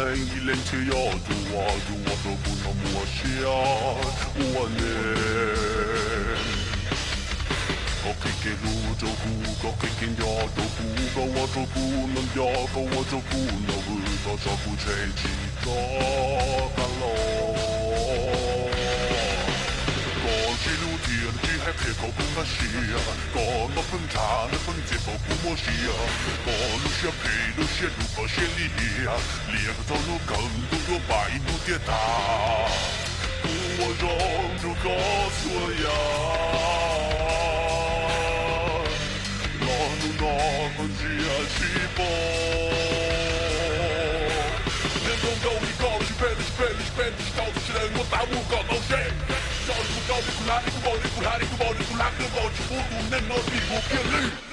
人一脸却要住我说不能抹下我脸。高给给路就不高给给鸟就不高，我就不能摇高，我就不能回到小不吹起高干喽。高起路天只还撇口不那些，高那分叉那分节奏不默契，高路些配路些路高些厉害，列个走路更多有百路跌打，不我让就告诉我呀。那份是起步，人工高你高你背你背你背你高起来我打我高到谁？高你不高你不拉你不高你不拉你不高你不拉你不高你不能我比我偏离。